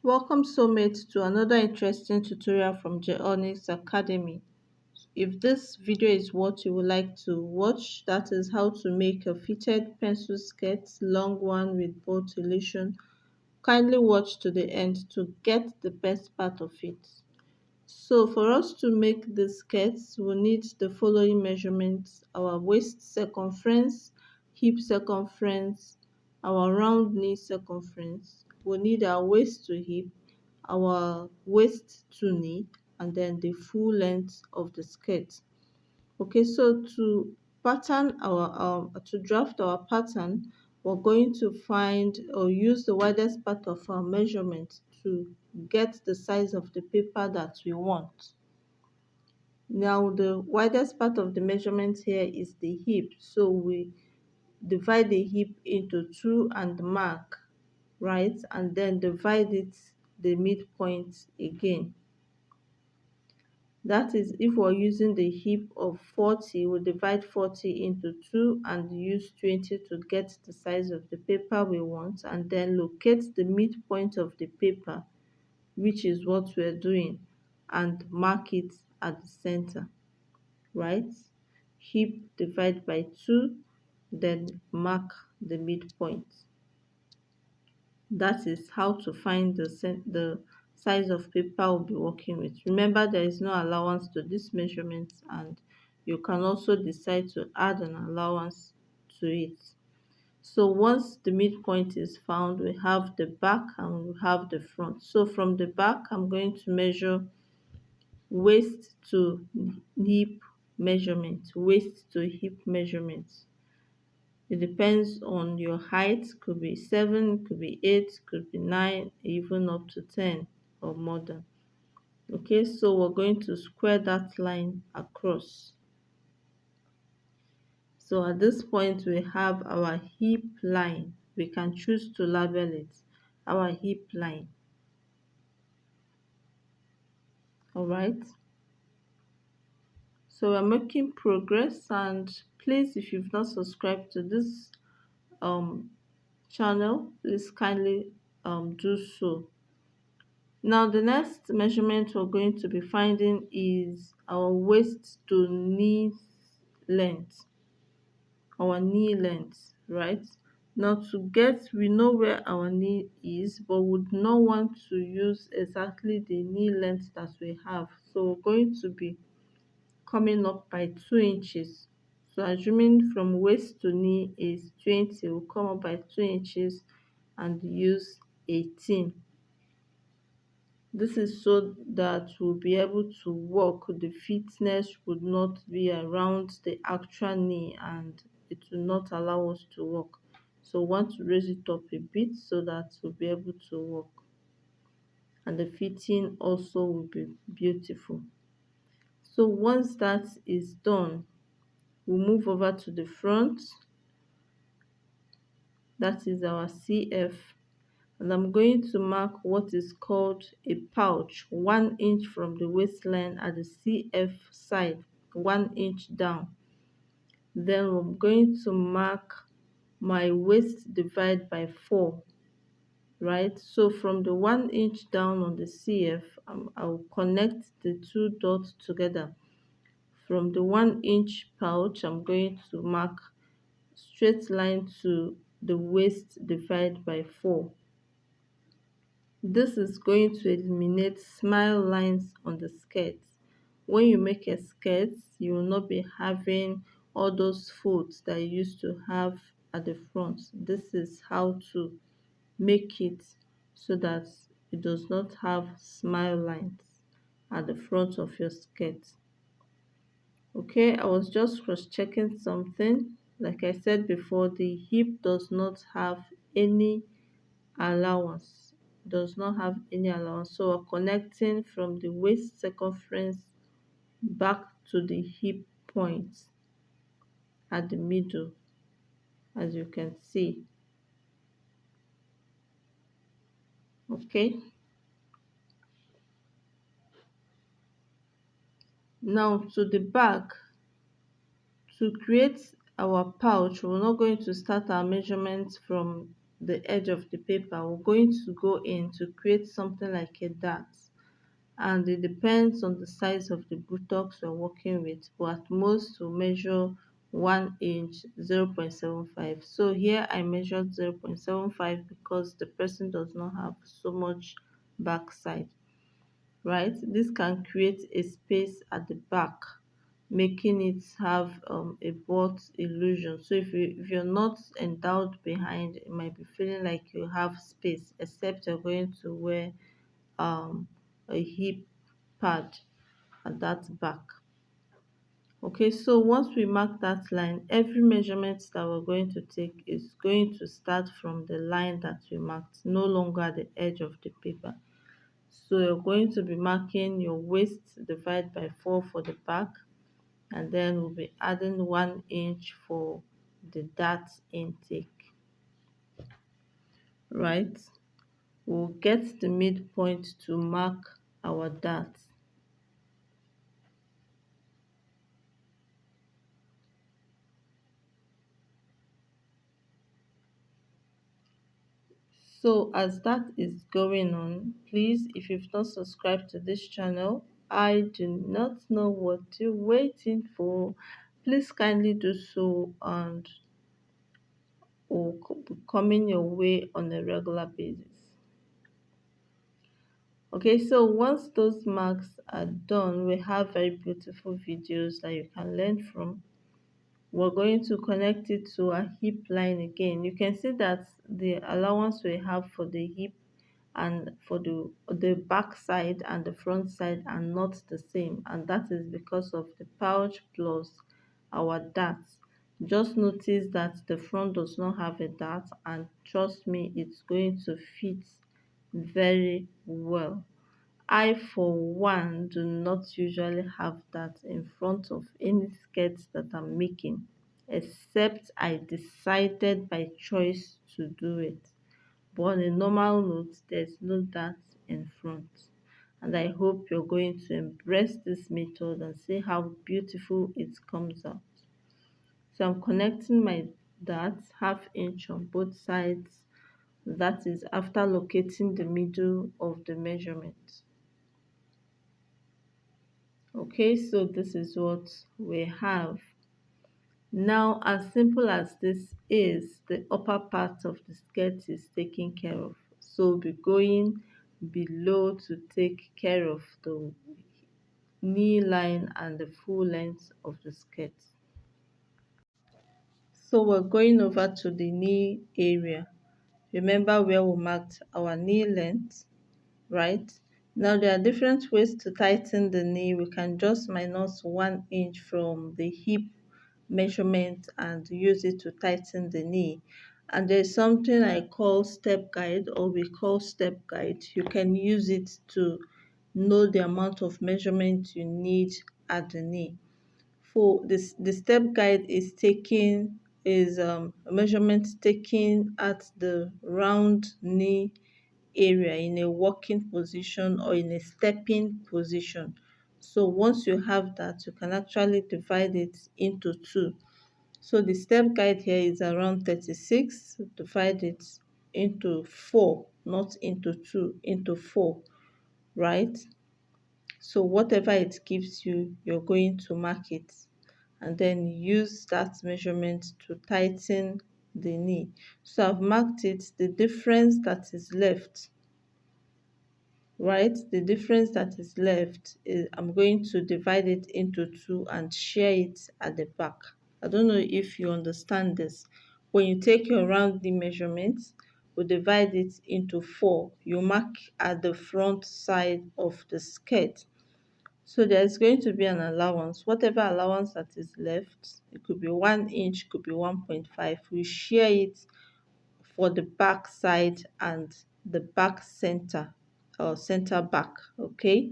Welcome soulmates to another interesting tutorial from Geonics Academy. If this video is what you would like to watch, that is how to make a fitted pencil skirt, long one with bolt illusion. Kindly watch to the end to get the best part of it. So for us to make the skirts, we'll need the following measurements: our waist circumference, hip circumference, our round knee circumference. We'll need our waist to hip, our waist to knee, and then the full length of the skirt. Okay, so to draft our pattern, we're going to find or use the widest part of our measurement to get the size of the paper that we want. Now the widest part of the measurement here is the hip, so we divide the hip into two and mark, right, and then divide it the midpoint again. That is, if we're using the hip of 40, we'll divide 40 into 2 and use 20 to get the size of the paper we want, and then locate the midpoint of the paper, which is what we're doing, and mark it at the center, right? Hip divide by 2, then mark the midpoint. That is how to find the size of paper we'll be working with. Remember, there is no allowance to this measurement, and you can also decide to add an allowance to it. So once the midpoint is found, we have the back and we have the front. So from the back, I'm going to measure waist to hip measurement, waist to hip measurement. It depends on your height, could be 7, could be 8, could be 9, even up to 10 or more than. Okay, so we're going to square that line across. So at this point, we have our hip line. We can choose to label it our hip line. All right. So we're making progress, and please, if you've not subscribed to this um channel, please kindly do so. Now the next measurement we're going to be finding is our waist to knee length, our knee length, right? Now we know where our knee is, but would not want to use exactly the knee length that we have. So we're going to be coming up by 2 inches. So assuming from waist to knee is 20, we'll come up by 2 inches and use 18. This is so that we'll be able to walk. The fitness would not be around the actual knee and it will not allow us to walk. So we want to raise it up a bit so that we'll be able to walk. And the fitting also will be beautiful. So once that is done, we'll move over to the front. That is our CF. And I'm going to mark what is called a pouch, 1 inch from the waistline at the CF side, 1 inch down. Then I'm going to mark my waist divide by 4, right? So from the 1 inch down on the CF, I'll connect the two dots together. From the 1 inch pouch, I'm going to mark straight line to the waist divide by 4. This is going to eliminate smile lines on the skirt. When you make a skirt, you will not be having all those folds that you used to have at the front. This is how to make it so that it does not have smile lines at the front of your skirt. Okay, I was just cross-checking something. Like I said before, the hip does not have any allowance, so we're connecting from the waist circumference back to the hip point at the middle, as you can see. Okay, now to the back. To create our pouch, we're not going to start our measurements from the edge of the paper, we're going to go in to create something like a dart, and it depends on the size of the buttocks we're working with, but at most we'll measure 1 inch, 0.75. So here I measured 0.75 because the person does not have so much backside, right? This can create a space at the back, making it have a butt illusion. So if you're not endowed behind, it might be feeling like you have space, except you're going to wear a hip pad at that back. Okay, so once we mark that line, every measurement that we're going to take is going to start from the line that we marked, no longer the edge of the paper. So you're going to be marking your waist divided by 4 for the back, and then we'll be adding 1 inch for the dart intake, right? We'll get the midpoint to mark our dart. So as that is going on, please, if you've not subscribed to this channel, I do not know what you're waiting for. Please kindly do so, and will be coming your way on a regular basis. Okay, so once those marks are done, we have very beautiful videos that you can learn from. We're going to connect it to a hip line again. You can see that the allowance we have for the hip and for the back side and the front side are not the same, and that is because of the pouch plus our darts. Just notice that the front does not have a dart, and trust me, it's going to fit very well. I, for one, do not usually have that in front of any skirts that I'm making, except I decided by choice to do it. But on a normal note, there's no that in front. And I hope you're going to embrace this method and see how beautiful it comes out. So I'm connecting my darts 1/2 inch on both sides. That is after locating the middle of the measurement. Okay, so this is what we have. Now, as simple as this is, the upper part of the skirt is taken care of. So we'll be going below to take care of the knee line and the full length of the skirt. So we're going over to the knee area. Remember where we marked our knee length, right? Now there are different ways to tighten the knee. We can just minus 1 inch from the hip measurement and use it to tighten the knee. And there's something I call step guide, or we call step guide. You can use it to know the amount of measurement you need at the knee. For this, the step guide is taking is a measurement taken at the round knee area in a walking position or in a stepping position. So once you have that, you can actually divide it into two. So the step guide here is around 36. Divide it into 4, not into 2, into 4, right? So whatever it gives you, you're going to mark it and then use that measurement to tighten the knee. So I've marked it. The difference that is left, right, the difference that is left is I'm going to divide it into 2 and share it at the back. I don't know if you understand this. When you take your round knee measurements, we divide it into 4. You mark at the front side of the skirt. So there's going to be an allowance. Whatever allowance that is left, it could be 1 inch, could be 1.5. We share it for the back side and the back center, or center back. Okay,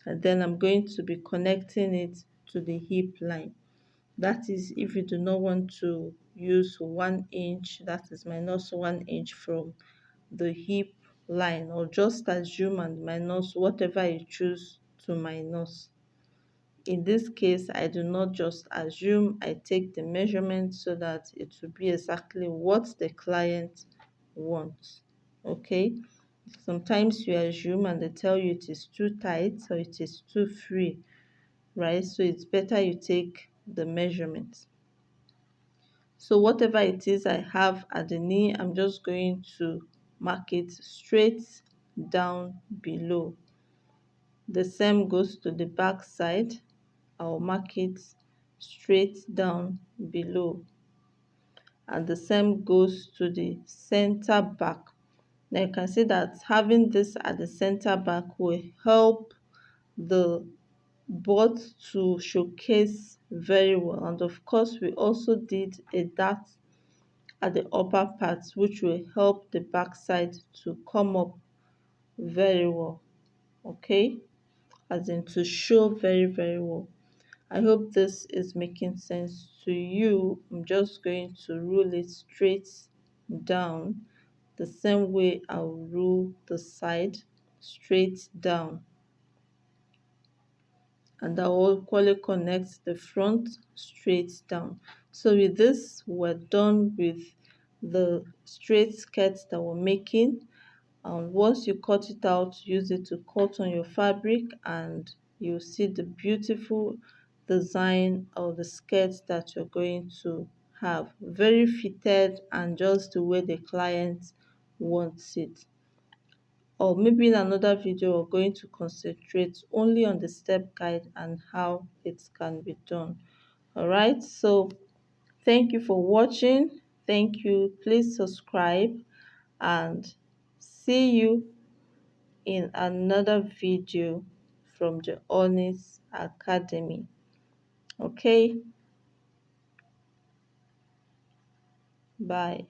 and then I'm going to be connecting it to the hip line. That is if you do not want to use 1 inch, that is minus 1 inch from the hip line, or just assume and minus whatever you choose to minus. In this case, I do not just assume, I take the measurement so that it will be exactly what the client want. Okay, sometimes you assume and they tell you it is too tight or it is too free, right? So it's better you take the measurement. So whatever it is I have at the knee, I'm just going to mark it straight down below. The same goes to the back side. I'll mark it straight down below. And the same goes to the center back. Now you can see that having this at the center back will help the board to showcase very well. And of course, we also did a dart at the upper part, which will help the back side to come up very well. Okay, as in to show very well. I hope this is making sense to you. I'm just going to rule it straight down the same way I'll rule the side straight down, and I will equally connect the front straight down. So with this, we're done with the straight skirt that we're making. And once you cut it out, use it to cut on your fabric and you see the beautiful design of the skirt that you're going to have. Very fitted and just the way the client wants it. Or maybe in another video we're going to concentrate only on the step guide and how it can be done. All right, so thank you for watching. Thank you. Please subscribe and see you in another video from the Honest Academy. Okay, bye.